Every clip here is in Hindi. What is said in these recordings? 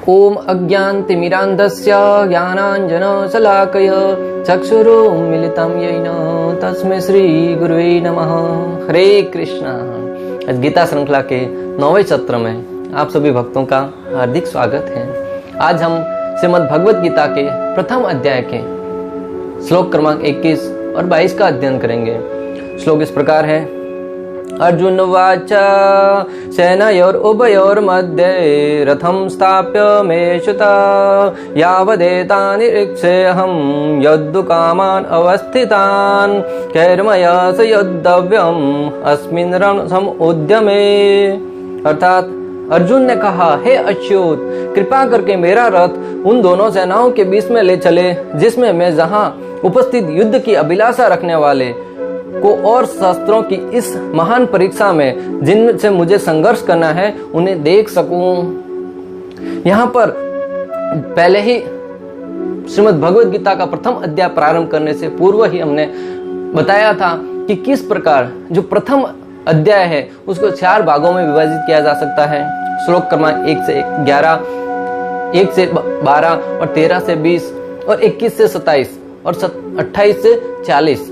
ओम अज्ञानतिमिरान्धस्य ज्ञानाञ्जनशलाकया चक्षुरुन्मीलितं येन तस्मै श्री गुरुवे नमः। हरे कृष्णा। आज गीता श्रृंखला के 9वें सत्र में आप सभी भक्तों का हार्दिक स्वागत है। आज हम श्रीमद् भगवद गीता के प्रथम अध्याय के श्लोक क्रमांक 21 और 22 का अध्ययन करेंगे। श्लोक इस प्रकार है। अर्जुन उवाच सेनयोरुभयोर्मध्ये रथं स्थाप्य मेषुता यावदेतानिरीक्षेऽहं यद्दुकामान् अवस्थितान् कैर्मया स योद्धव्यम् अस्मिन् रणसमुद्यमे। अर्थात अर्जुन ने कहा, हे अच्युत, कृपा करके मेरा रथ उन दोनों सेनाओं के बीच में ले चले जिसमें मैं जहां उपस्थित युद्ध की अभिलाषा रखने वाले को और शास्त्रों की इस महान परीक्षा में जिनसे मुझे संघर्ष करना है उन्हें देख सकूं। यहाँ पर पहले ही श्रीमद् भगवद गीता का प्रथम अध्याय प्रारंभ करने से पूर्व ही हमने बताया था कि किस प्रकार जो प्रथम अध्याय है उसको 4 भागों में विभाजित किया जा सकता है। श्लोक क्रमांक 1 से 11, 1 से 12 और 13 से 20 और 21 से 27 और 28 से 40।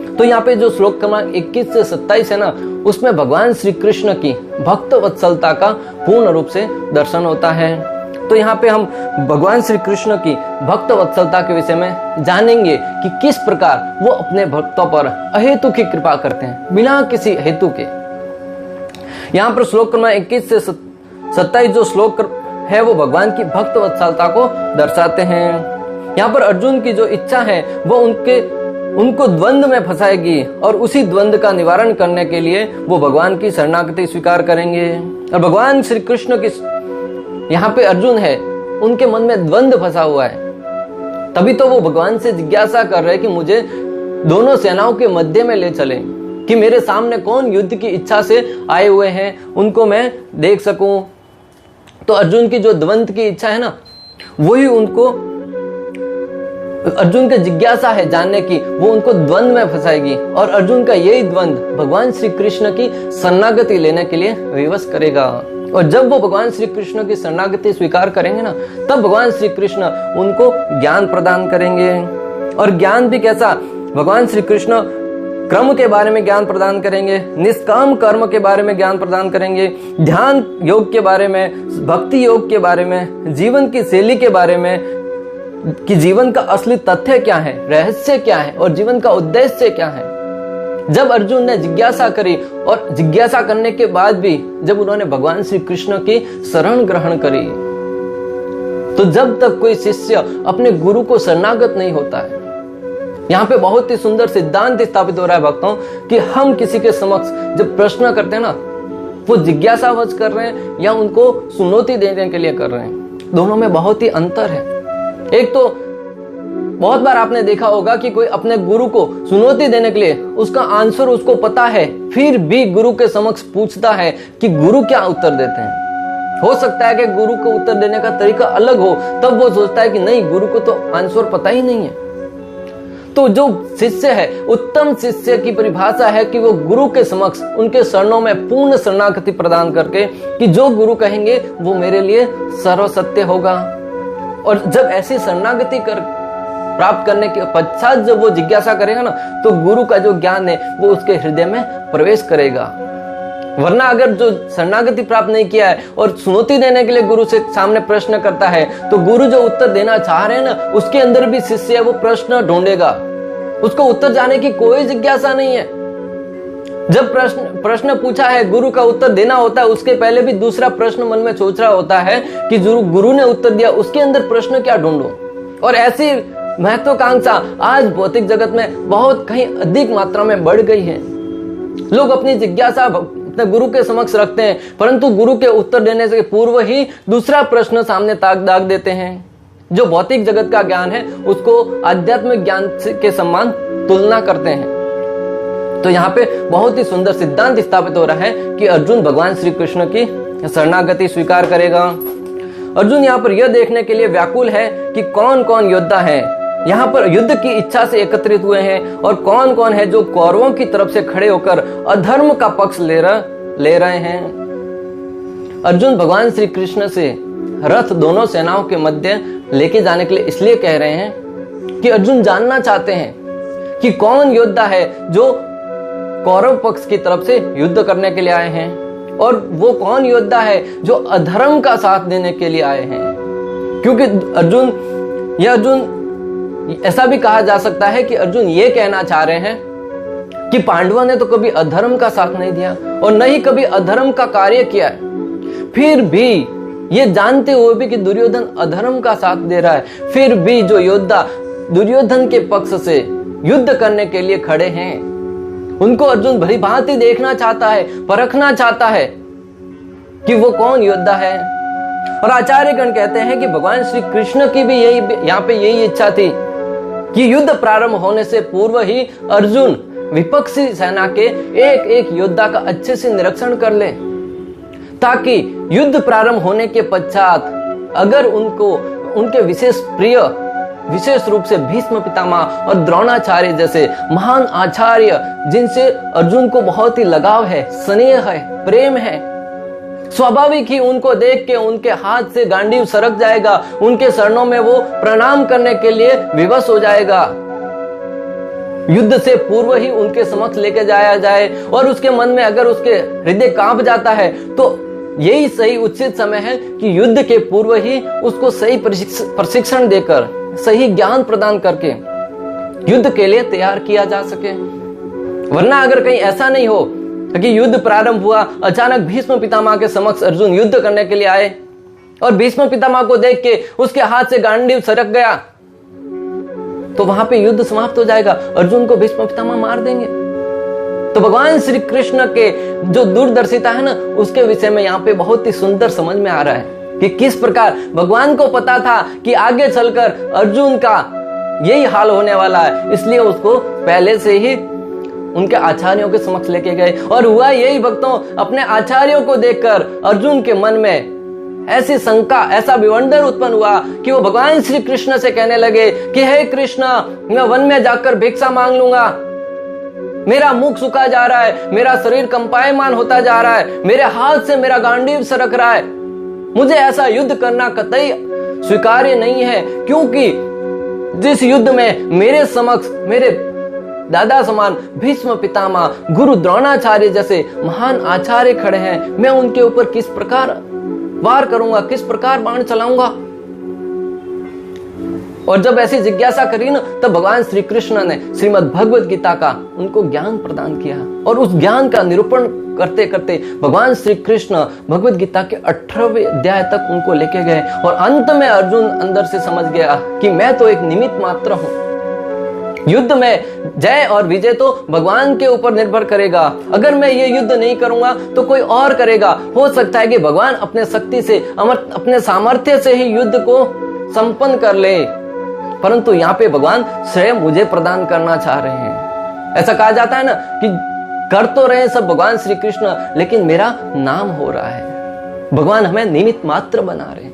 तो यहाँ पे जो श्लोक क्रमांक 21 से 27 है ना, उसमें भगवान श्री कृष्ण की भक्त वत्सलता का पूर्ण रूप से दर्शन होता है। तो यहाँ पे हम भगवान श्री कृष्ण की भक्त वत्सलता के विषय में जानेंगे कि किस प्रकार वो अपने भक्तों पर अहेतु की कृपा करते हैं, बिना किसी हेतु के। यहाँ पर श्लोक क्रमांक 21 से 27 जो श्लोक है वो भगवान की भक्त वत्सलता को दर्शाते हैं। यहाँ पर अर्जुन की जो इच्छा है वो उनको द्वंद्व में फंसाएगी और उसी द्वंद्व का निवारण करने के लिए वो भगवान की शरणागति स्वीकार करेंगे। और भगवान श्री कृष्ण की यहाँ पे अर्जुन है, उनके मन में द्वंद्व फंसा हुआ है। तभी तो वो भगवान से जिज्ञासा कर रहे कि मुझे दोनों सेनाओं के मध्य में ले चले, कि मेरे सामने कौन युद्ध की इच्छा से आए हुए हैं उनको मैं देख सकूं। तो अर्जुन की जो द्वंद्व की इच्छा है ना, वही उनको अर्जुन की जिज्ञासा है जानने की, वो उनको द्वंद्व में फंसाएगी। और अर्जुन का यही द्वंद्व भगवान श्री कृष्ण की शरणागति लेने के लिए विवश करेगा। और जब वो भगवान श्री कृष्ण की शरणागति स्वीकार करेंगे ना, तब भगवान श्री कृष्ण उनको ज्ञान प्रदान करेंगे। और ज्ञान भी कैसा? भगवान श्री कृष्ण क्रम के बारे में ज्ञान प्रदान करेंगे, निष्काम कर्म के बारे में ज्ञान प्रदान करेंगे, ध्यान योग के बारे में, भक्ति योग के बारे में, जीवन की शैली के बारे में, कि जीवन का असली तथ्य क्या है, रहस्य क्या है और जीवन का उद्देश्य क्या है। जब अर्जुन ने जिज्ञासा करी और जिज्ञासा करने के बाद भी जब उन्होंने भगवान श्री कृष्ण की शरण ग्रहण करी, तो जब तक कोई शिष्य अपने गुरु को शरणागत नहीं होता है, यहाँ पे बहुत ही सुंदर सिद्धांत स्थापित हो रहा है भक्तों, कि हम किसी के समक्ष जब प्रश्न करते हैं ना, वो जिज्ञासावश कर रहे हैं या उनको चुनौती देने के लिए कर रहे हैं। दोनों में बहुत ही अंतर है। एक तो बहुत बार आपने देखा होगा कि कोई अपने गुरु को चुनौती देने के लिए उसका आंसर उसको पता है, फिर भी गुरु के समक्ष पूछता है कि गुरु क्या उत्तर देते हैं। हो सकता है कि गुरु को उत्तर देने का तरीका अलग हो, तब वो सोचता है कि नहीं, गुरु को तो आंसर पता ही नहीं है। तो जो शिष्य है, उत्तम शिष्य की परिभाषा है कि वो गुरु के समक्ष उनके शरणों में पूर्ण शरणागति प्रदान करके, कि जो गुरु कहेंगे वो मेरे लिए सर्वसत्य होगा। और जब ऐसी शरणागति प्राप्त करने के पश्चात जब वो जिज्ञासा करेगा ना, तो गुरु का जो ज्ञान है वो उसके हृदय में प्रवेश करेगा। वरना अगर जो शरणागति प्राप्त नहीं किया है और चुनौती देने के लिए गुरु से सामने प्रश्न करता है, तो गुरु जो उत्तर देना चाह रहे हैं ना, उसके अंदर भी शिष्य है वो प्रश्न ढूंढेगा, उसको उत्तर जाने की कोई जिज्ञासा नहीं है। जब प्रश्न पूछा है, गुरु का उत्तर देना होता है, उसके पहले भी दूसरा प्रश्न मन में सोच रहा होता है कि गुरु ने उत्तर दिया, उसके अंदर प्रश्न क्या ढूंढूं। और ऐसी महत्वाकांक्षा आज भौतिक जगत में बहुत कहीं अधिक मात्रा में बढ़ गई है। लोग अपनी जिज्ञासा अपने गुरु के समक्ष रखते हैं, परंतु गुरु के उत्तर देने से पूर्व ही दूसरा प्रश्न सामने दाग देते हैं। जो भौतिक जगत का ज्ञान है उसको आध्यात्मिक ज्ञान के समान तुलना करते हैं। तो यहाँ पे बहुत ही सुंदर सिद्धांत स्थापित हो रहा है कि अर्जुन भगवान श्री कृष्ण की शरणागति स्वीकार करेगा। अर्जुन यहाँ पर यह देखने के लिए व्याकुल है कि कौन कौन योद्धा है, यहाँ पर युद्ध की इच्छा से एकत्रित हुए हैं, और कौन कौन है जो कौरवों की तरफ से खड़े होकर अधर्म का पक्ष ले रहे हैं। अर्जुन भगवान श्री कृष्ण से रथ दोनों सेनाओं के मध्य लेके जाने के लिए इसलिए कह रहे हैं कि अर्जुन जानना चाहते हैं कि कौन योद्धा है जो कौरव पक्ष की तरफ से युद्ध करने के लिए आए हैं, और वो कौन योद्धा है जो अधर्म का साथ देने के लिए आए हैं। क्योंकि अर्जुन ऐसा भी कहा जा सकता है कि अर्जुन ये कहना चाह रहे हैं कि पांडवों ने तो कभी अधर्म का साथ नहीं दिया और न ही कभी अधर्म का कार्य किया है, फिर भी ये जानते हुए भी कि दुर्योधन अधर्म का साथ दे रहा है, फिर भी जो योद्धा दुर्योधन के पक्ष से युद्ध करने के लिए खड़े हैं, उनको अर्जुन भली भांति देखना चाहता है, परखना चाहता है कि वो कौन योद्धा है। और आचार्यगण कहते हैं कि भगवान श्री कृष्ण की भी यहाँ पे यही इच्छा थी कि युद्ध प्रारंभ होने से पूर्व ही अर्जुन विपक्षी सेना के एक एक योद्धा का अच्छे से निरीक्षण कर ले, ताकि युद्ध प्रारंभ होने के पश्चात अगर उनको उनके विशेष रूप से भीष्म पितामह और द्रोणाचार्य जैसे महान आचार्य जिनसे अर्जुन को बहुत ही लगाव है, स्नेह है, प्रेम है, स्वाभाविक ही उनको देख के उनके हाथ से गांडीव सरक जाएगा, उनके चरणों में वो प्रणाम करने के लिए विवश हो जाएगा। युद्ध से पूर्व ही उनके समक्ष लेके जाया जाए और उसके मन में अगर उसके हृदय कांप जाता है तो यही सही उचित समय है कि युद्ध के पूर्व ही उसको सही प्रशिक्षण देकर, सही ज्ञान प्रदान करके युद्ध के लिए तैयार किया जा सके। वरना अगर कहीं ऐसा नहीं हो कि युद्ध प्रारंभ हुआ, अचानक भीष्म पितामह के समक्ष अर्जुन युद्ध करने के लिए आए और भीष्म पितामह को देख के उसके हाथ से गांडीव सरक गया, तो वहां पे युद्ध समाप्त हो जाएगा, अर्जुन को भीष्म पितामह मार देंगे। तो भगवान श्री कृष्ण के जो दूरदर्शिता है ना, उसके विषय में यहाँ पे बहुत ही सुंदर समझ में आ रहा है कि किस प्रकार भगवान को पता था कि आगे चलकर अर्जुन का यही हाल होने वाला है, इसलिए उसको पहले से ही उनके आचार्यों के समक्ष लेके गए। और हुआ यही, भक्तों अपने आचार्यों को देखकर अर्जुन के मन में ऐसी शंका, ऐसा विवंडर उत्पन्न हुआ कि वो भगवान श्री कृष्ण से कहने लगे कि हे कृष्ण, मैं वन में जाकर भिक्षा मांग लूंगा, मेरा मुख सूखा जा रहा है, मेरा शरीर कंपायमान होता जा रहा है, मेरे हाथ से मेरा गांडीव सरक रहा है, मुझे ऐसा युद्ध करना कतई स्वीकार्य नहीं है, क्योंकि जिस युद्ध में मेरे समक्ष मेरे दादा समान भीष्म पितामह, गुरु द्रोणाचार्य जैसे महान आचार्य खड़े हैं, मैं उनके ऊपर किस प्रकार वार करूंगा, किस प्रकार बाण चलाऊंगा। और जब ऐसी जिज्ञासा करी ना, तब भगवान श्री कृष्ण ने श्रीमद् भगवद गीता का उनको ज्ञान प्रदान किया और उस ज्ञान का निरूपण करते करते भगवान श्री कृष्ण भगवद गीता के 18वें अध्याय तक उनको लेके गए और अंत में अर्जुन अंदर से समझ गया कि मैं तो एक निमित्त मात्र हूं। युद्ध में जय और विजय तो भगवान के ऊपर निर्भर करेगा। अगर मैं ये युद्ध नहीं करूंगा तो कोई और करेगा। हो सकता है कि भगवान अपने शक्ति से, अपने सामर्थ्य से ही युद्ध को संपन्न कर ले, परंतु यहाँ पे भगवान स्वयं मुझे प्रदान करना चाह रहे हैं। ऐसा कहा जाता है ना कि कर तो रहे सब भगवान श्री कृष्ण, लेकिन मेरा नाम हो रहा है। भगवान हमें निमित्त मात्र बना रहे हैं।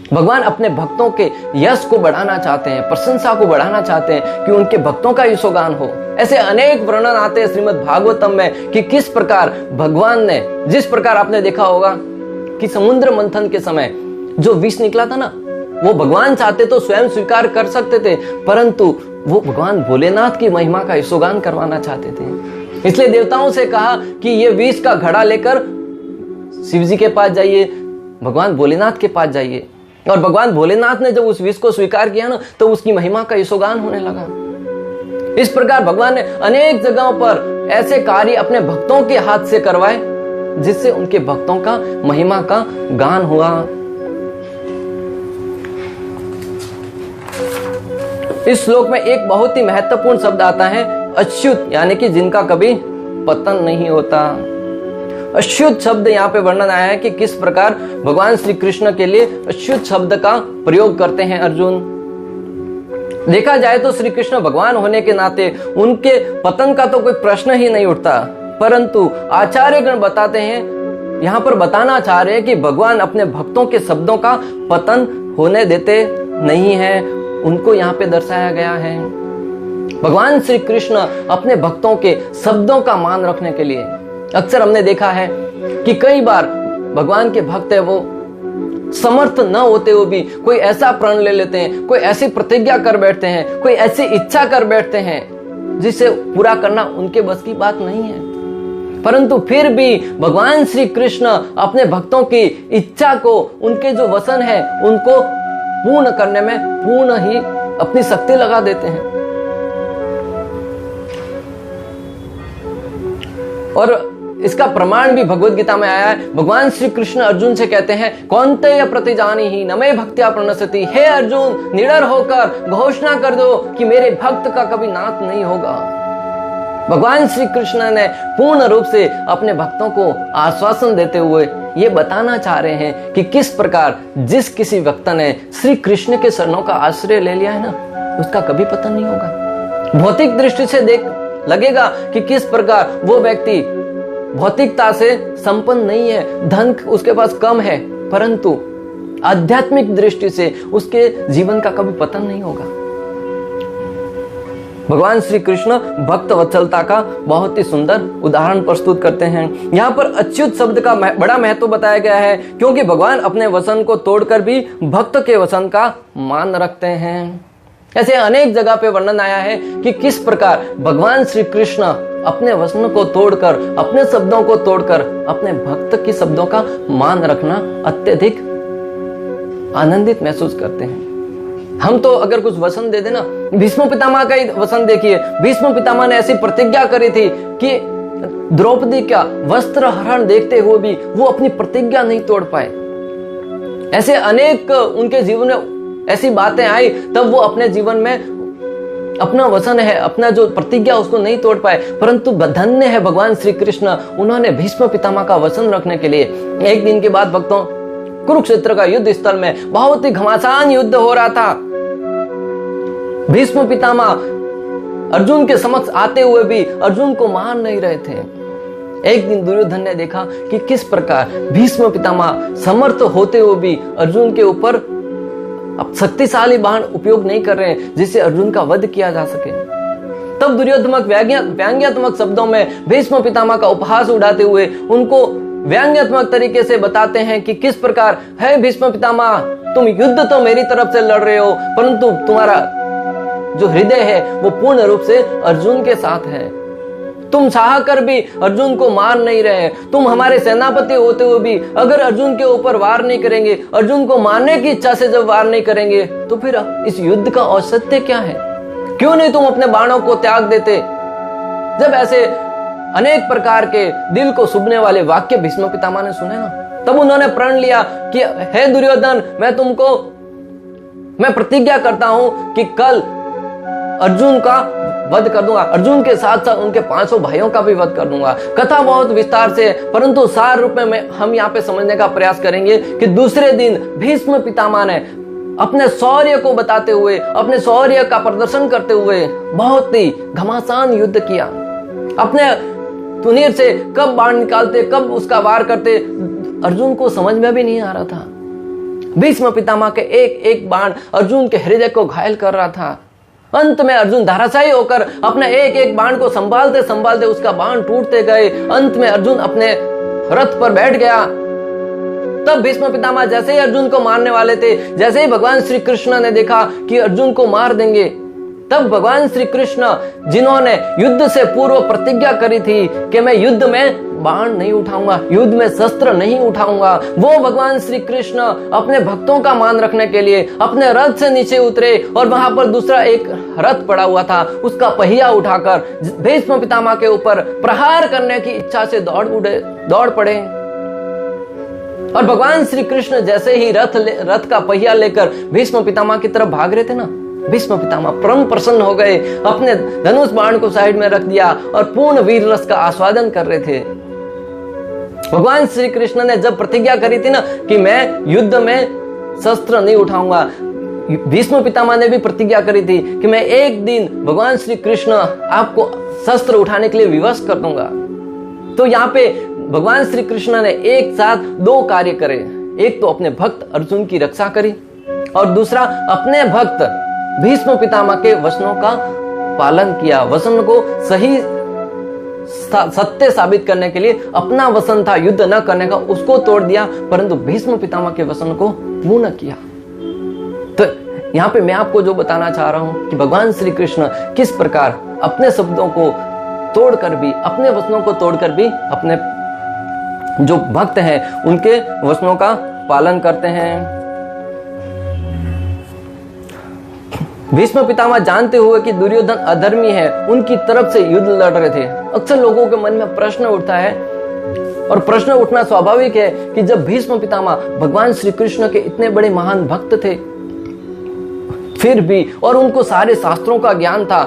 भगवान अपने भक्तों के यश को बढ़ाना चाहते हैं, प्रशंसा को बढ़ाना चाहते हैं कि उनके भक्तों का यशोगान हो। ऐसे अनेक वर्णन आते हैं श्रीमद् भागवतम में कि किस प्रकार भगवान ने, जिस प्रकार आपने देखा होगा कि समुद्र मंथन के समय जो विष निकला था ना, वो भगवान चाहते तो स्वयं स्वीकार कर सकते थे, परंतु वो भगवान भोलेनाथ की महिमा का यशोगान करवाना चाहते थे। इसलिए देवताओं से कहा कि ये विष का घड़ा लेकर शिव जी के पास जाइए, भगवान भोलेनाथ के पास जाइए। और भगवान भोलेनाथ ने जब उस विष को स्वीकार किया ना, तो उसकी महिमा का यशोगान होने लगा। इस प्रकार भगवान ने अनेक जगहों पर ऐसे कार्य अपने भक्तों के हाथ से करवाए जिससे उनके भक्तों का महिमा का गान हुआ। इस श्लोक में एक बहुत ही महत्वपूर्ण शब्द आता है अच्युत, यानी कि जिनका कभी पतन नहीं होता। अच्युत शब्द यहाँ पे वर्णन आया है कि किस प्रकार भगवान श्री कृष्ण के लिए अच्युत शब्द का प्रयोग करते हैं अर्जुन। देखा जाए तो श्री कृष्ण भगवान होने के नाते उनके पतन का तो कोई प्रश्न ही नहीं उठता, परंतु आचार्यगण बताते हैं, यहाँ पर बताना चाह रहे हैं कि भगवान अपने भक्तों के शब्दों का पतन होने देते नहीं है। उनको यहाँ पे दर्शाया गया है। भगवान श्री कृष्ण अपने भक्तों के शब्दों का मान रखने के लिए, अक्सर हमने देखा है कि कई बार भगवान के भक्त है वो समर्थ न होते हुए भी कोई ऐसा प्रण ले लेते हैं, कोई ऐसी प्रतिज्ञा कर बैठते हैं, कोई ऐसी इच्छा कर बैठते हैं जिसे पूरा करना उनके बस की बात नहीं है। परंतु फिर भी भगवान श्री कृष्ण अपने भक्तों की इच्छा को, उनके जो वचन है उनको पूर्ण करने में पूर्ण ही अपनी शक्ति लगा देते हैं। और इसका प्रमाण भी भगवत गीता में आया है। भगवान श्री कृष्ण अर्जुन से कहते हैं, कौन्तेय प्रतिजानीहि न मे भक्त्या प्रणश्यति। हे अर्जुन, निडर होकर घोषणा कर दो कि मेरे भक्त का कभी नाश नहीं होगा। भगवान श्री कृष्ण ने पूर्ण रूप से अपने भक्तों को आश्वासन देते हुए ये बताना चाह रहे हैं कि किस प्रकार जिस किसी भक्त ने श्री कृष्ण के चरणों का आश्रय ले लिया है ना, उसका कभी पतन नहीं होगा। भौतिक दृष्टि से देख लगेगा कि किस प्रकार वो व्यक्ति भौतिकता से संपन्न नहीं है, धन उसके पास कम है, परंतु आध्यात्मिक दृष्टि से उसके जीवन का कभी पतन नहीं होगा। भगवान श्री कृष्ण भक्त वत्सलता का बहुत ही सुंदर उदाहरण प्रस्तुत करते हैं। यहाँ पर अच्युत शब्द का बड़ा महत्व बताया गया है, क्योंकि भगवान अपने वचन को तोड़कर भी भक्त के वचन का मान रखते हैं। ऐसे अनेक जगह पे वर्णन आया है कि किस प्रकार भगवान श्री कृष्ण अपने वचन को तोड़कर, अपने शब्दों को तोड़कर अपने भक्त के शब्दों का मान रखना अत्यधिक आनंदित महसूस करते हैं। हम तो अगर कुछ वचन दे देना, भीष्म पितामह का ही वचन देखिए। भीष्म पितामह ने ऐसी प्रतिज्ञा करी थी कि द्रौपदी का वस्त्र हरण देखते हुए भी वो अपनी प्रतिज्ञा नहीं तोड़ पाए। ऐसे अनेक उनके जीवन में ऐसी बातें आई, तब वो अपने जीवन में अपना वचन है, अपना जो प्रतिज्ञा उसको नहीं तोड़ पाए। परंतु धन्य है भगवान श्री कृष्ण, उन्होंने भीष्म पितामह का वचन रखने के लिए एक दिन के बाद भक्तों कुरुक्षेत्र का युद्ध स्थल में बहुत ही घमासान युद्ध हो रहा था। भीष्म पितामह अर्जुन के समक्ष आते हुए भी अर्जुन को मार नहीं रहे थे। एक दिन दुर्योधन ने देखा कि किस प्रकार भीष्म पितामह समर्थ होते हुए भी अर्जुन के ऊपर अब शक्तिशाली बाण उपयोग नहीं कर रहे हैं जिससे अर्जुन का वध किया जा सके। तब दुर्योधनात्मक व्यंग्यात्मक शब्दों में भीष्म पितामह का उपहास उड़ाते हुए उनको व्यंग्यात्मक तरीके से बताते हैं कि किस प्रकार है भीष्म पितामह, तुम युद्ध तो मेरी तरफ से लड़ रहे हो, परंतु तुम्हारा जो हृदय है वो पूर्ण रूप से अर्जुन के साथ है। तुम चाह कर भी अर्जुन को मार नहीं रहे। तुम हमारे सेनापति होते हुए भी अगर अर्जुन के ऊपर वार नहीं करेंगे, अर्जुन को मारने की इच्छा से जब वार नहीं करेंगे, तो फिर इस युद्ध का औचित्य क्या है? क्यों नहीं तुम अपने बाणों को त्याग देते? जब ऐसे अनेक प्रकार के दिल को छूने वाले वाक्य भीष्म पितामह ने सुने ना, तब उन्होंने प्रण लिया कि हे दुर्योधन, मैं प्रतिज्ञा करता हूं कि कल अर्जुन का वध कर दूंगा, अर्जुन के साथ साथ उनके 500 भाइयों का भी वध कर दूंगा। कथा बहुत विस्तार से, परंतु सार रूप में हम यहाँ पे समझने का प्रयास करेंगे कि दूसरे दिन भीष्म पितामह ने अपने शौर्य को बताते हुए, अपने शौर्य का प्रदर्शन करते हुए बहुत ही घमासान युद्ध किया। अपने तुनीर से कब बाण निकालते, कब उसका वार करते, अर्जुन को समझ में भी नहीं आ रहा था। भीष्म पितामह के एक एक बाण अर्जुन के हृदय को घायल कर रहा था। अंत में अर्जुन धराशायी होकर अपने एक एक बाण को संभालते संभालते उसका बाण टूटते गए। अंत में अर्जुन अपने रथ पर बैठ गया। तब भीष्म पितामह जैसे ही अर्जुन को मारने वाले थे, जैसे ही भगवान श्री कृष्ण ने देखा कि अर्जुन को मार देंगे, तब भगवान श्री कृष्ण जिन्होंने युद्ध से पूर्व प्रतिज्ञा करी थी कि मैं युद्ध में बाण नहीं उठाऊंगा, युद्ध में शस्त्र नहीं उठाऊंगा, वो भगवान श्री कृष्ण अपने भक्तों का मान रखने के लिए अपने रथ से नीचे उतरे और वहां पर दूसरा एक रथ पड़ा हुआ था, उसका पहिया उठाकर भीष्म पितामह के ऊपर प्रहार करने की इच्छा से दौड़ पड़े। और भगवान श्री कृष्ण जैसे ही रथ का पहिया लेकर भीष्म पितामह की तरफ भाग रहे थे ना, भीष्म पितामह परम प्रसन्न हो गए, अपने धनुष बाण को साइड में रख दिया और पूर्ण वीर रस का आस्वादन कर रहे थे। भगवान श्री कृष्ण ने जब प्रतिज्ञा करी थी ना कि मैं युद्ध में शस्त्र नहीं उठाऊंगा, भीष्म पितामह ने भी प्रतिज्ञा करी थी कि मैं एक दिन भगवान श्री कृष्ण आपको शस्त्र उठाने के लिए विवश कर दूंगा। तो यहाँ पे भगवान श्री कृष्ण ने एक साथ दो कार्य करे। एक तो अपने भक्त अर्जुन की रक्षा करी और दूसरा अपने भक्त भीष्म पितामह के वचनों का पालन किया, वचन को सही सत्य साबित करने के लिए अपना वचन था युद्ध न करने का, उसको तोड़ दिया, परंतु भीष्म पितामह के वचन को पूर्ण किया। तो यहाँ पे मैं आपको जो बताना चाह रहा हूं कि भगवान श्री कृष्ण किस प्रकार अपने शब्दों को तोड़कर भी, अपने वचनों को तोड़कर भी अपने जो भक्त हैं उनके वचनों का पालन करते हैं। भीष्म पितामह जानते हुए कि दुर्योधन अधर्मी है, उनकी तरफ से युद्ध लड़ रहे थे। अक्सर लोगों के मन में प्रश्न उठता है, और प्रश्न उठना स्वाभाविक है कि जब भीष्म पितामह भगवान श्री कृष्ण के इतने बड़े महान भक्त थे, फिर भी, और उनको सारे शास्त्रों का ज्ञान था,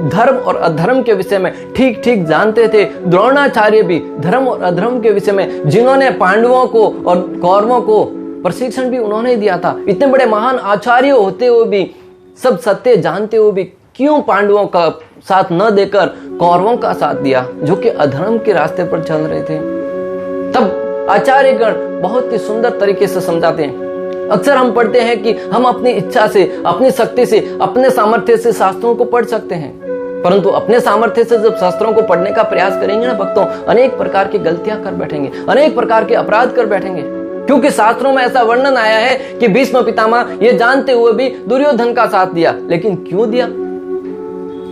धर्म और अधर्म के विषय में ठीक ठीक जानते थे। द्रोणाचार्य भी धर्म और अधर्म के विषय में, जिन्होंने पांडवों को और कौरवों को प्रशिक्षण भी उन्होंने दिया था, इतने बड़े महान आचार्य होते हुए भी, सब सत्य जानते हुए भी क्यों पांडवों का साथ न देकर कौरवों का साथ दिया, जो कि अधर्म के रास्ते पर चल रहे थे। तब आचार्यगण बहुत ही सुंदर तरीके से समझाते हैं। अक्सर हम पढ़ते हैं कि हम अपनी इच्छा से, अपनी शक्ति से, अपने सामर्थ्य से शास्त्रों को पढ़ सकते हैं, परंतु अपने सामर्थ्य से जब शास्त्रों को पढ़ने का प्रयास करेंगे ना भक्तों, अनेक प्रकार की गलतियां कर बैठेंगे, अनेक प्रकार के अपराध कर बैठेंगे, क्योंकि शास्त्रों में ऐसा वर्णन आया है कि भीष्म पितामह ये जानते हुए भी दुर्योधन का साथ दिया। लेकिन क्यों दिया,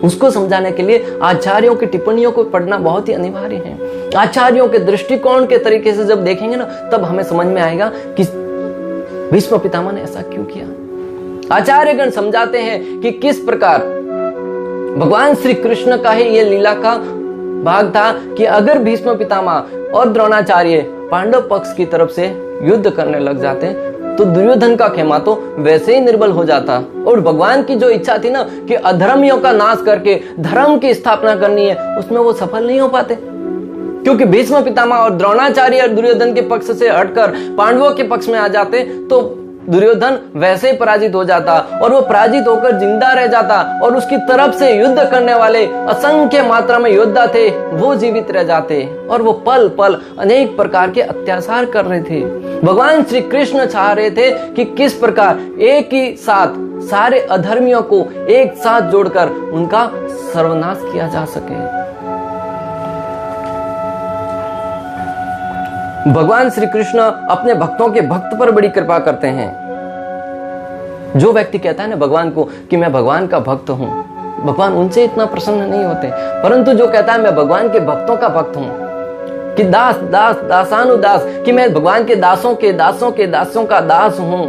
उसको समझाने के लिए आचार्यों की टिप्पणियों को पढ़ना बहुत ही अनिवार्य है। आचार्यों के दृष्टिकोण के तरीके से जब देखेंगे ना, तब हमें समझ में आएगा कि भीष्म पितामह ने ऐसा क्यों किया। आचार्यगण समझाते हैं कि किस प्रकार भगवान श्री कृष्ण का ही ये लीला का भाग था कि अगर भीष्म पितामह और द्रोणाचार्य पांडव पक्ष की तरफ से युद्ध करने लग जाते तो दुर्योधन का खेमा तो वैसे ही निर्बल हो जाता, और भगवान की जो इच्छा थी ना कि अधर्मियों का नाश करके धर्म की स्थापना करनी है, उसमें वो सफल नहीं हो पाते, क्योंकि भीष्म पितामह और द्रोणाचार्य और दुर्योधन के पक्ष से हटकर पांडवों के पक्ष में आ जाते तो दुर्योधन वैसे ही पराजित हो जाता, और वो पराजित होकर जिंदा रह जाता, और उसकी तरफ से युद्ध करने वाले असंख्य मात्रा में योद्धा थे वो जीवित रह जाते, और वो पल पल अनेक प्रकार के अत्याचार कर रहे थे। भगवान श्री कृष्ण चाह रहे थे कि किस प्रकार एक ही साथ सारे अधर्मियों को एक साथ जोड़कर उनका सर्वनाश किया जा सके। भगवान श्री कृष्ण अपने भक्तों के भक्त पर बड़ी कृपा करते हैं। जो व्यक्ति कहता है ना भगवान को कि मैं भगवान का भक्त हूं, भगवान उनसे इतना प्रसन्न नहीं होते, परंतु जो कहता है मैं भगवान के भक्तों का भक्त हूं, कि दास दास दासानुदास, कि मैं भगवान के दासों के दासों के दासों का दास हूं,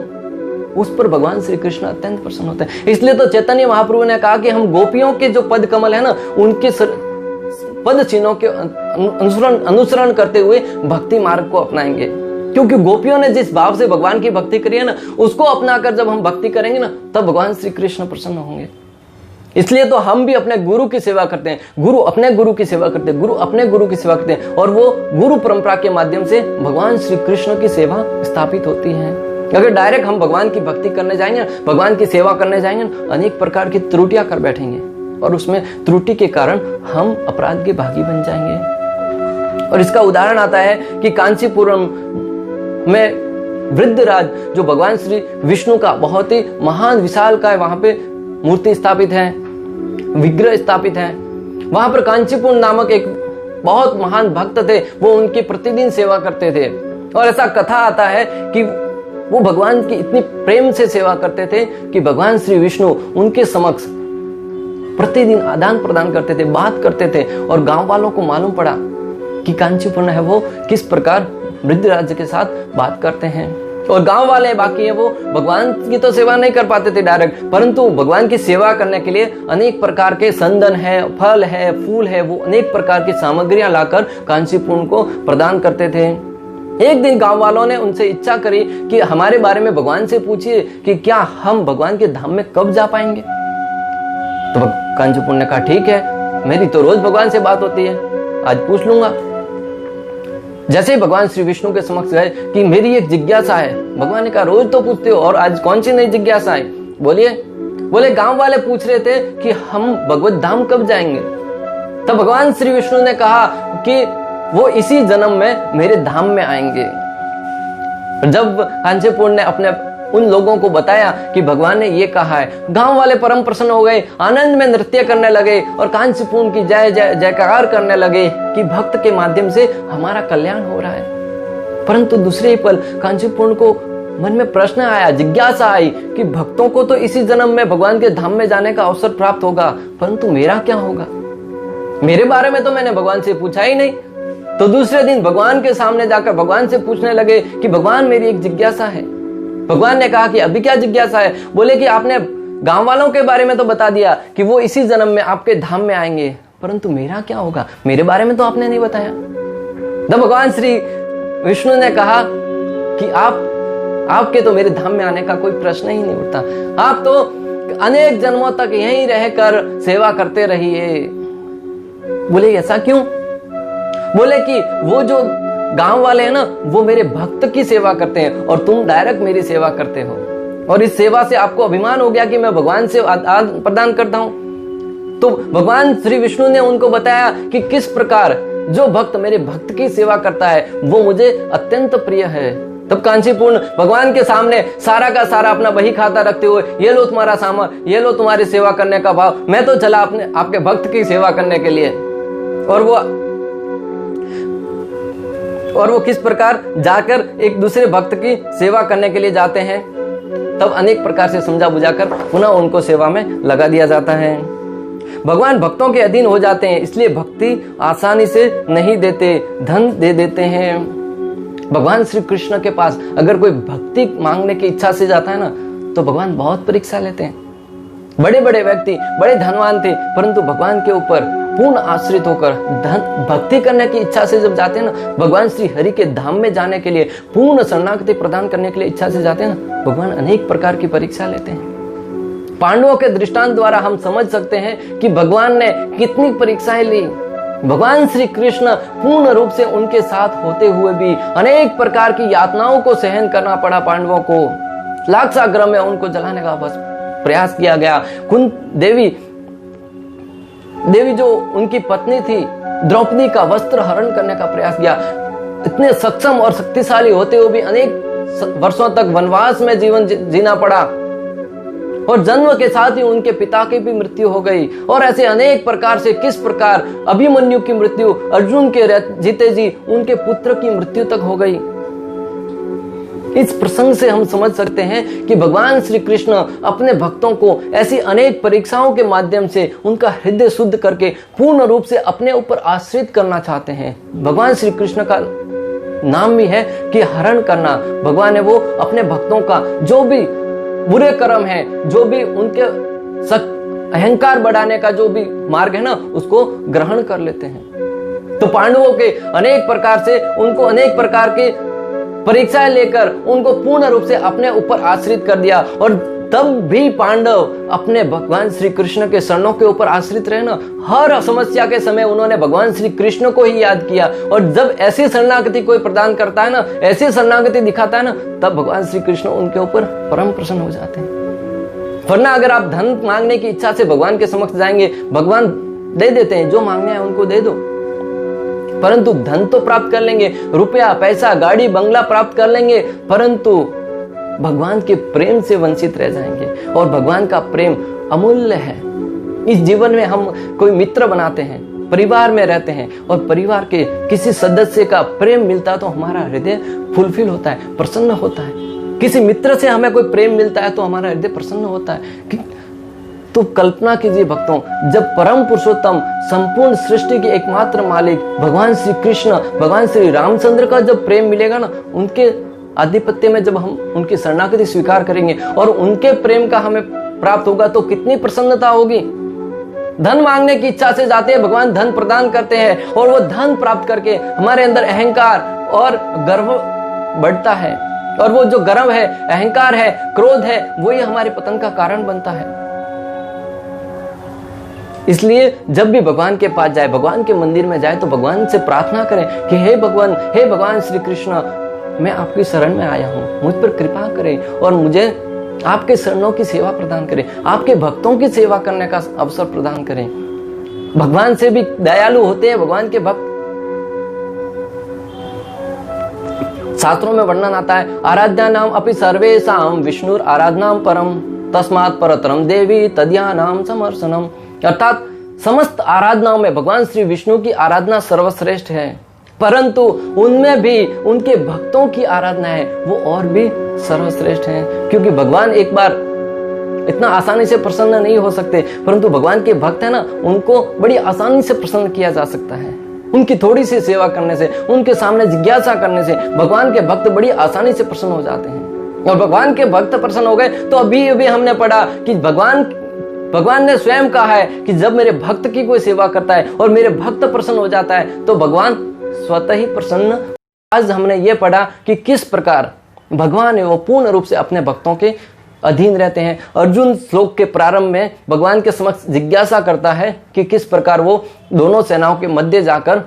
उस पर भगवान श्री कृष्ण अत्यंत प्रसन्न होते हैं। इसलिए तो चैतन्य महाप्रभु ने कहा कि हम गोपियों के जो पद कमल है ना, उनके पद चिन्हों के अनुसरण करते हुए भक्ति मार्ग को अपनाएंगे, क्योंकि गोपियों ने जिस भाव से भगवान की भक्ति करी है ना, उसको अपनाकर जब हम भक्ति करेंगे ना, तब भगवान श्री कृष्ण प्रसन्न होंगे। इसलिए तो हम भी अपने गुरु की सेवा करते हैं, गुरु अपने गुरु की सेवा करते हैं, गुरु अपने गुरु की सेवा करते हैं, और वो गुरु परंपरा के माध्यम से भगवान श्री कृष्ण की सेवा स्थापित होती है। अगर डायरेक्ट हम भगवान की भक्ति करने जाएंगे, भगवान की सेवा करने जाएंगे, अनेक प्रकार की त्रुटियां कर बैठेंगे, और उसमें त्रुटि के कारण हम अपराध के भागी बन जाएंगे। और इसका उदाहरण आता है कि कांचीपुरम में वृद्धराज, जो भगवान श्री विष्णु का बहुत ही महान विशालकाय वहां पे मूर्ति स्थापित है, विग्रह स्थापित है, वहां पर कांचीपुर नामक एक बहुत महान भक्त थे, वो उनकी प्रतिदिन सेवा करते थे। और ऐसा कथा आता है कि वो भगवान की इतनी प्रेम से सेवा करते थे कि भगवान श्री विष्णु उनके समक्ष प्रतिदिन आदान प्रदान करते थे, बात करते थे, और गांव वालों को मालूम पड़ा कि कांचीपुर है वो किस प्रकार वृद्धराज के साथ बात करते हैं। और गांव वाले बाकी है वो भगवान की तो सेवा नहीं कर पाते थे डायरेक्ट, परंतु भगवान की सेवा करने के लिए अनेक प्रकार के संदन है, फल है, फूल है, वो अनेक प्रकार की सामग्रियां लाकर कांचीपुर को प्रदान करते थे। एक दिन गांव वालों ने उनसे इच्छा करी कि हमारे बारे में भगवान से पूछिए कि क्या हम भगवान के धाम में कब जा पाएंगे। तो कांचीपुर ने कहा ठीक है, मेरी तो रोज भगवान से बात होती है, आज पूछ लूंगा। जैसे ही भगवान श्री विष्णु के समक्ष गए कि मेरी एक जिज्ञासा है, भगवान ने कहा रोज तो पूछते हो, और आज कौन सी नई जिज्ञासा है, बोलिए। बोले गांव वाले पूछ रहे थे कि हम भगवत धाम कब जाएंगे। तब भगवान श्री विष्णु ने कहा कि वो इसी जन्म में मेरे धाम में आएंगे। जब कांचीपुर ने अपने उन लोगों को बताया कि भगवान ने ये कहा है। गांव वाले परम प्रसन्न हो गए, आनंद में नृत्य करने लगे और कांचीपुरम की जय जय जयकार करने लगे कि भक्त के माध्यम से हमारा कल्याण हो रहा है। परंतु दूसरे ही पल कांचीपुरम को मन में प्रश्न आया, जिज्ञासा आई कि भक्तों को तो इसी जन्म में भगवान के धाम में जाने का अवसर प्राप्त होगा, परंतु मेरा क्या होगा? मेरे बारे में तो मैंने भगवान से पूछा ही नहीं। तो दूसरे दिन भगवान के सामने जाकर भगवान से पूछने लगे कि भगवान मेरी एक जिज्ञासा है। भगवान ने कहा कि अभी क्या जिज्ञासा है? बोले कि आपने गांव वालों के बारे में तो बता दिया कि वो इसी जन्म में आपके धाम में आएंगे, परंतु मेरा क्या होगा? मेरे बारे में तो आपने नहीं बताया। तब भगवान श्री विष्णु ने कहा कि आपके तो मेरे धाम में आने का कोई प्रश्न ही नहीं उठता। आप तो अनेक जन्मों तक यहीं रहकर सेवा करते रहिए। बोले ऐसा क्यों? बोले कि वो जो गांव वाले हैं ना, वो मेरे भक्त की सेवा करते हैं और तुम डायरेक्ट मेरी सेवा करते हो, और इस सेवा से आपको अभिमान हो गया कि मैं भगवान से आदान प्रदान करता हूं। तो भगवान श्री विष्णु ने उनको बताया कि किस प्रकार जो भक्त मेरे भक्त की सेवा करता है वो मुझे अत्यंत प्रिय है। तब कांचीपुरम भगवान के सामने सारा का सारा अपना बही खाता रखते हुए, ये लो तुम्हारा सामान, ये लो तुम्हारी सेवा करने का भाव, मैं तो चला आपके भक्त की सेवा करने के लिए। और वो किस प्रकार जाकर एक दूसरे भक्त की सेवा करने के लिए जाते हैं। तब अनेक प्रकार से समझा बुझाकर पुनः उनको सेवा में लगा दिया जाता है। भगवान भक्तों के अधीन हो जाते हैं, इसलिए भक्ति आसानी से नहीं देते, धन दे देते हैं। भगवान श्री कृष्ण के पास अगर कोई भक्ति मांगने की इच्छा से जाता है ना, तो भगवान बहुत परीक्षा लेते हैं। बड़े बड़े व्यक्ति बड़े धनवान थे, परंतु भगवान के ऊपर पूर्ण आश्रित होकर धन भक्ति करने की इच्छा से जब जाते हैं ना, भगवान श्री हरि के धाम में जाने के लिए, पूर्ण शरणागति प्रदान करने के लिए इच्छा से जाते हैं ना, भगवान अनेक प्रकार की परीक्षा लेते हैं। पांडवों के दृष्टांत द्वारा हम समझ सकते हैं कि भगवान ने कितनी परीक्षाएं ली। भगवान श्री कृष्ण पूर्ण रूप से उनके साथ होते हुए भी अनेक प्रकार की यातनाओं को सहन करना पड़ा पांडवों को। लाक्षागृह में उनको जलाने का बस प्रयास किया गया। कुंती देवी जो उनकी पत्नी थी, द्रौपदी का वस्त्र हरण करने का प्रयास किया। इतने सक्षम और शक्तिशाली होते हुए भी अनेक वर्षों तक वनवास में जीवन जीना पड़ा, और जन्म के साथ ही उनके पिता की भी मृत्यु हो गई। और ऐसे अनेक प्रकार से किस प्रकार अभिमन्यु की मृत्यु, अर्जुन के जीते जी उनके पुत्र की मृत्यु तक हो गई। इस प्रसंग से हम समझ सकते हैं कि भगवान श्री कृष्ण अपने भक्तों को ऐसी अनेक परीक्षाओं के माध्यम से उनका हृदय शुद्ध करके पूर्ण रूप से अपने ऊपर आश्रित करना चाहते हैं। भगवान श्री कृष्ण का नाम भी है कि हरण करना। भगवान है वो अपने भक्तों का जो भी बुरे कर्म है, जो भी उनके अहंकार बढ़ाने का जो भी मार्ग है ना, उसको ग्रहण कर लेते हैं। तो पांडवों के अनेक प्रकार से उनको अनेक प्रकार के परीक्षाएं लेकर उनको पूर्ण रूप से अपने ऊपर आश्रित कर दिया, और तब भी पांडव अपने भगवान श्री कृष्ण के शरणों के ऊपर आश्रित रहे ना। हर समस्या के समय उन्होंने भगवान श्री कृष्ण को ही याद किया, और जब ऐसी शरणागति कोई प्रदान करता है ना, ऐसी शरणागति दिखाता है ना, तब भगवान श्री कृष्ण उनके ऊपर परम प्रसन्न हो जाते हैं। वरना अगर आप धन मांगने की इच्छा से भगवान के समक्ष जाएंगे, भगवान दे देते हैं, जो मांगने हैं उनको दे दो, परंतु धन तो प्राप्त कर लेंगे, रुपया पैसा गाड़ी बंगला प्राप्त कर लेंगे, परंतु भगवान के प्रेम से वंचित रह जाएंगे। और भगवान का प्रेम अमूल्य है। इस जीवन में हम कोई मित्र बनाते हैं, परिवार में रहते हैं, और परिवार के किसी सदस्य का प्रेम मिलता है तो हमारा हृदय फुलफिल होता है, प्रसन्न होता है। किसी मित्र से हमें कोई प्रेम मिलता है तो हमारा हृदय प्रसन्न होता है। तो कल्पना कीजिए भक्तों, जब परम पुरुषोत्तम संपूर्ण सृष्टि के एकमात्र मालिक भगवान श्री कृष्ण, भगवान श्री रामचंद्र का जब प्रेम मिलेगा ना, उनके आधिपत्य में जब हम उनकी शरणागति स्वीकार करेंगे और उनके प्रेम का हमें प्राप्त होगा, तो कितनी प्रसन्नता होगी। धन मांगने की इच्छा से जाते हैं, भगवान धन प्रदान करते हैं, और वो धन प्राप्त करके हमारे अंदर अहंकार और गर्व बढ़ता है, और वो जो गर्व है, अहंकार है, क्रोध है, वही हमारे पतन का कारण बनता है। इसलिए जब भी भगवान के पास जाए, भगवान के मंदिर में जाए, तो भगवान से प्रार्थना करें कि हे भगवान श्री कृष्ण, मैं आपकी शरण में आया हूं, मुझ पर कृपा करें और मुझे आपके शरणों की सेवा प्रदान करें, आपके भक्तों की सेवा करने का अवसर प्रदान करें। भगवान से भी दयालु होते हैं भगवान के भक्त। शास्त्रों में वर्णन आता है, आराध्या नाम अपि सर्वेषां विष्णुर आराधनाम परम तस्मात् परतरम देवी तद्यानाम समर्शनम। अर्थात समस्त आराधनाओं में भगवान श्री विष्णु की आराधना सर्वश्रेष्ठ है, परंतु उनमें भी उनके भक्तों की आराधना है वो और भी सर्वश्रेष्ठ है। क्योंकि भगवान एक बार इतना आसानी से प्रसन्न नहीं हो सकते, परंतु भगवान के भक्त है ना, उनको बड़ी आसानी से प्रसन्न किया जा सकता है। उनकी थोड़ी सी सेवा करने से, उनके सामने जिज्ञासा करने से भगवान के भक्त बड़ी आसानी से प्रसन्न हो जाते हैं। और भगवान के भक्त प्रसन्न हो गए तो अभी हमने पढ़ा कि भगवान ने स्वयं कहा है कि जब मेरे भक्त की कोई सेवा करता है और मेरे भक्त प्रसन्न हो जाता है तो भगवान स्वतः ही प्रसन्न। आज हमने ये पढ़ा कि किस प्रकार भगवान है वो पूर्ण रूप से अपने भक्तों के अधीन रहते हैं। अर्जुन श्लोक के प्रारंभ में भगवान के समक्ष जिज्ञासा करता है कि किस प्रकार वो दोनों सेनाओं के मध्य जाकर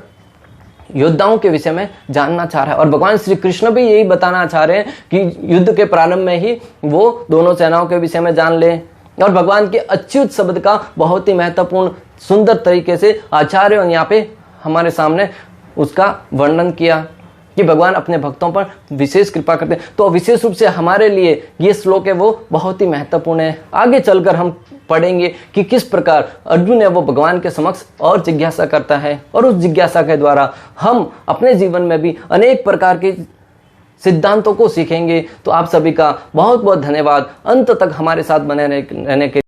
योद्धाओं के विषय में जानना चाह रहा है। और भगवान श्री कृष्ण भी यही बताना चाह रहे हैं कि युद्ध के प्रारंभ में ही वो दोनों सेनाओं के विषय में जान ले। और भगवान के अच्युत शब्द का बहुत ही महत्वपूर्ण सुंदर तरीके से आचार्यों ने यहाँ पे हमारे सामने उसका वर्णन किया कि भगवान अपने भक्तों पर विशेष कृपा करते हैं। तो विशेष रूप से हमारे लिए ये श्लोक है वो बहुत ही महत्वपूर्ण है। आगे चलकर हम पढ़ेंगे कि किस प्रकार अर्जुन है वो भगवान के समक्ष और जिज्ञासा करता है, और उस जिज्ञासा के द्वारा हम अपने जीवन में भी अनेक प्रकार के सिद्धांतों को सीखेंगे। तो आप सभी का बहुत बहुत धन्यवाद अंत तक हमारे साथ बने रहने के